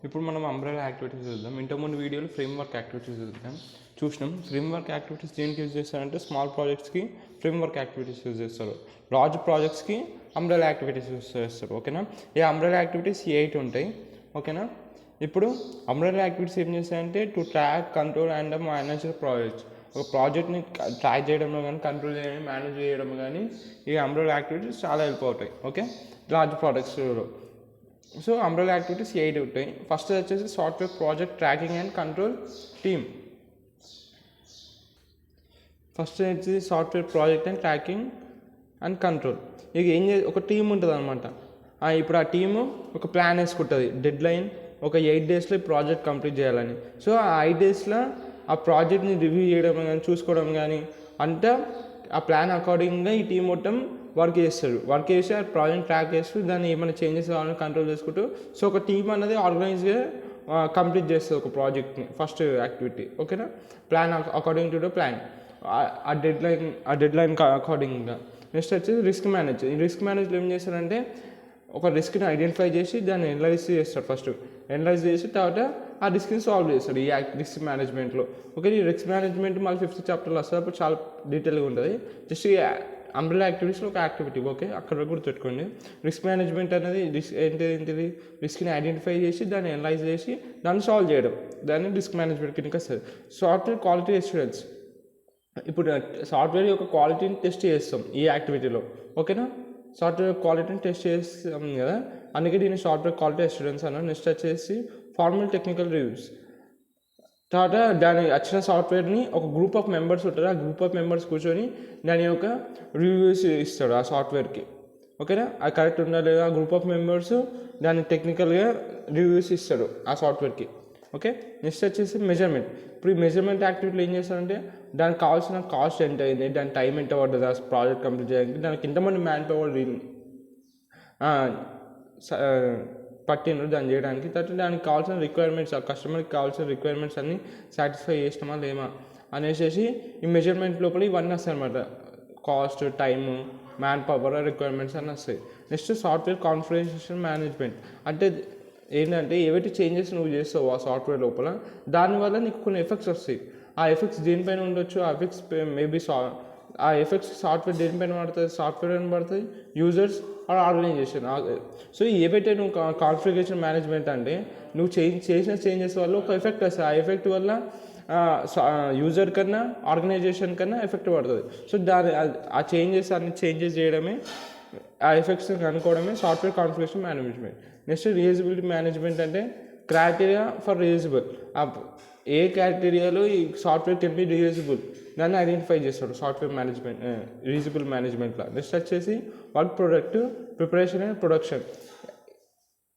ఇప్పుడు మనం umbrella activities చూద్దాం. ఇంతకుముందు వీడియోలో ఫ్రేమ్వర్క్ యాక్టివిటీస్ చూసినాం. ఫ్రేమ్వర్క్ యాక్టివిటీస్ దేనికి యూజ్ చేస్తారంటే స్మాల్ ప్రాజెక్ట్స్కి ఫ్రేమ్వర్క్ యాక్టివిటీస్ యూజ్ చేస్తారు. లార్జ్ ప్రాజెక్ట్స్కి అంబ్రెలా యాక్టివిటీస్ యూజ్ చేస్తారు. ఓకేనా? ఈ అంబ్రెలా యాక్టివిటీస్ 8 ఉంటాయి. ఓకేనా? ఇప్పుడు అంబ్రెలా యాక్టివిటీస్ ఏం చేస్తాయంటే to track, control and manage projects. ఒక ప్రాజెక్ట్ని ట్రాక్ చేయడంలో కానీ, కంట్రోల్ చేయడం, మేనేజ్ చేయడం కానీ ఈ అంబ్రెలా యాక్టివిటీస్ చాలా హెల్ప్ అవుతాయి. ఓకే, లార్జ్ ప్రాజెక్ట్స్లో. సో అంబ్రెలా యాక్టివిటీస్ 8 ఉంటాయి. ఫస్ట్ వచ్చేసి software project tracking and control team. First వచ్చేసి software project and tracking and control. ఇక ఒక టీం ఉంటుంది అనమాట. ఇప్పుడు ఆ టీము ఒక ప్లాన్ వేసుకుంటుంది. డెడ్ లైన్ ఒక 8 డేస్లో ప్రాజెక్ట్ కంప్లీట్ చేయాలని. సో ఆ 8 డేస్లో ఆ ప్రాజెక్ట్ని రివ్యూ చేయడం కానీ, చూసుకోవడం కానీ అంతా ఆ ప్లాన్ అకార్డింగ్గా ఈ టీం మొత్తం వర్క్ చేసి ఆ ప్రాజెక్ట్ ట్రాక్ చేస్తూ దాన్ని ఏమైనా చేంజెస్ కావాలని కంట్రోల్ చేసుకుంటూ. సో ఒక టీం అనేది ఆర్గనైజ్గా కంప్లీట్ చేస్తుంది ఒక ప్రాజెక్ట్ని. First activity. ఓకేనా? Plan according to the plan, ఆ డెడ్ లైన్ అకార్డింగ్గా. నెక్స్ట్ వచ్చేసి రిస్క్ మేనేజ్. ఈ రిస్క్ మేనేజ్లో ఏం చేస్తారంటే ఒక రిస్క్ని ఐడెంటిఫై చేసి దాన్ని ఎనలైజ్ చేస్తాడు. ఫస్ట్ ఎనలైజ్ చేసి తర్వాత ఆ రిస్క్ని సాల్వ్ చేస్తాడు ఈ రిస్క్ మేనేజ్మెంట్లో. ఓకే, ఈ రిస్క్ మేనేజ్మెంట్ మళ్ళీ 5th చాప్టర్లో వస్తుంది. అప్పుడు చాలా డీటెయిల్గా ఉంటుంది. జస్ట్ ఈ అంబ్రెలా యాక్టివిటీస్లో ఒక యాక్టివిటీ. ఓకే, అక్కడ గుర్తుపెట్టుకోండి. రిస్క్ మేనేజ్మెంట్ అనేది ఏంటిది రిస్క్ని ఐడెంటిఫై చేసి దాన్ని ఎనలైజ్ చేసి దాన్ని సాల్వ్ చేయడం, దాన్ని రిస్క్ మేనేజ్మెంట్ కిందకి వస్తుంది. Software quality assurance. ఇప్పుడు సాఫ్ట్వేర్ యొక్క క్వాలిటీని టెస్ట్ చేస్తాం ఈ యాక్టివిటీలో. ఓకేనా? సాఫ్ట్వేర్ క్వాలిటీని టెస్ట్ చేస్తాం కదా, అందుకే దీన్ని సాఫ్ట్వేర్ క్వాలిటీ అష్యూరెన్స్ అన్నాను. నెక్స్ట్ వచ్చేసి ఫార్మల్ టెక్నికల్ రివ్యూస్. తర్వాత దాని వచ్చిన సాఫ్ట్వేర్ని ఒక గ్రూప్ ఆఫ్ మెంబర్స్ ఉంటారు. ఆ గ్రూప్ ఆఫ్ మెంబర్స్ కూర్చొని దాని యొక్క రివ్యూస్ ఇస్తాడు ఆ సాఫ్ట్వేర్కి. ఓకేనా? అది కరెక్ట్ ఉందా లేదా, ఆ గ్రూప్ ఆఫ్ మెంబర్స్ దాన్ని టెక్నికల్గా రివ్యూస్ ఇస్తాడు ఆ సాఫ్ట్వేర్కి. ఓకే, నెక్స్ట్ వచ్చేసి మెజర్మెంట్. ఇప్పుడు ఈ మెజర్మెంట్ యాక్టివిటీలో ఏం చేస్తారంటే దానికి కావాల్సిన కాస్ట్ ఎంత అయింది, దాని టైం ఎంత పడుతుంది ఆ ప్రాజెక్ట్ కంప్లీట్ చేయడానికి, దానికి ఎంతమంది మ్యాన్ పవర్ పట్టిండ్రు దాన్ని చేయడానికి, తర్వాత దానికి కావాల్సిన రిక్వైర్మెంట్స్, ఆ కస్టమర్కి కావాల్సిన రిక్వైర్మెంట్స్ అన్నీ సాటిస్ఫై చేసినామా లేమా అనేసి ఈ మెజర్మెంట్ లోపల ఇవన్నీ వస్తాయి అనమాట. Cost, time, man power, requirements అన్నీ వస్తాయి. Next software configuration management. అంటే ఏంటంటే ఏవైతే చేంజెస్ నువ్వు చేస్తావు ఆ సాఫ్ట్వేర్ లోపల దానివల్ల నీకు కొన్ని ఎఫెక్ట్స్ వస్తాయి. ఆ ఎఫెక్ట్స్ దేనిపైన ఉండొచ్చు, ఆ ఎఫెక్ట్స్ మేబీ ఆ ఎఫెక్ట్స్ సాఫ్ట్వేర్ దేనిపైన పడుతుంది, సాఫ్ట్వేర్ పైన పడుతుంది, యూజర్స్ ఆర్ ఆర్గనైజేషన్. సో ఏవైతే నువ్వు కాన్ఫిగరేషన్ మేనేజ్మెంట్ అంటే నువ్వు చేసిన చేంజెస్ వల్ల ఒక ఎఫెక్ట్ వస్తుంది. ఆ ఎఫెక్ట్ వల్ల యూజర్ కన్నా ఆర్గనైజేషన్ కన్నా ఎఫెక్ట్ పడుతుంది. సో ఆ చేంజెస్ చేయడమే, ఆ ఎఫెక్ట్స్ కనుక్కోవడమే software configuration management. Next reusability management అంటే క్రైటీరియా ఫర్ రీయూజబుల్. ఏ క్రైటీరియాలో ఈ సాఫ్ట్వేర్ కెన్ బి రీయూజబుల్ దాన్ని ఐడెంటిఫై చేస్తాడు సాఫ్ట్వేర్ మేనేజ్మెంట్, రీయూజబుల్ మేనేజ్మెంట్లో. నెక్స్ట్ వచ్చేసి work product preparation and production.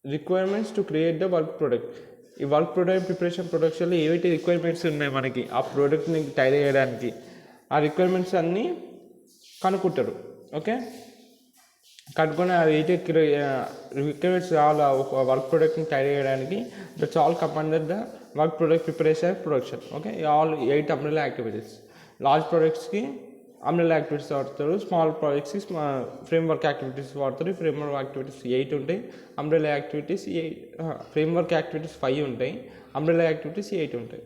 Requirements to create the work product. ఈ వర్క్ ప్రొడక్ట్ ప్రిపరేషన్ ప్రొడక్షన్లో ఏవైతే రిక్వైర్మెంట్స్ ఉన్నాయి మనకి ఆ ప్రోడక్ట్ని తయారు చేయడానికి, ఆ రిక్వైర్మెంట్స్ అన్నీ కనుక్కుంటారు. ఓకే, కనుక్కొని అవి అయితే రిక్వైర్మెంట్స్ కావాలి ఒక వర్క్ ప్రొడక్ట్ని తయారు చేయడానికి. That's all come under the work product preparation and production. Okay, all 8 umbrella activities. Large ప్రాజెక్ట్స్కి అంబ్రెలా యాక్టివిటీస్ వాడతారు, స్మాల్ ప్రాజెక్ట్స్కి ఫ్రేమ్వర్క్ యాక్టివిటీస్ వాడతారు. ఫ్రేమ్వర్క్ యాక్టివిటీస్ 8 ఉంటాయి, అంబ్రెలా యాక్టివిటీస్ ఫ్రేమ్వర్క్ యాక్టివిటీస్ 5 ఉంటాయి, అంబ్రెలా యాక్టివిటీస్ 8 ఉంటాయి.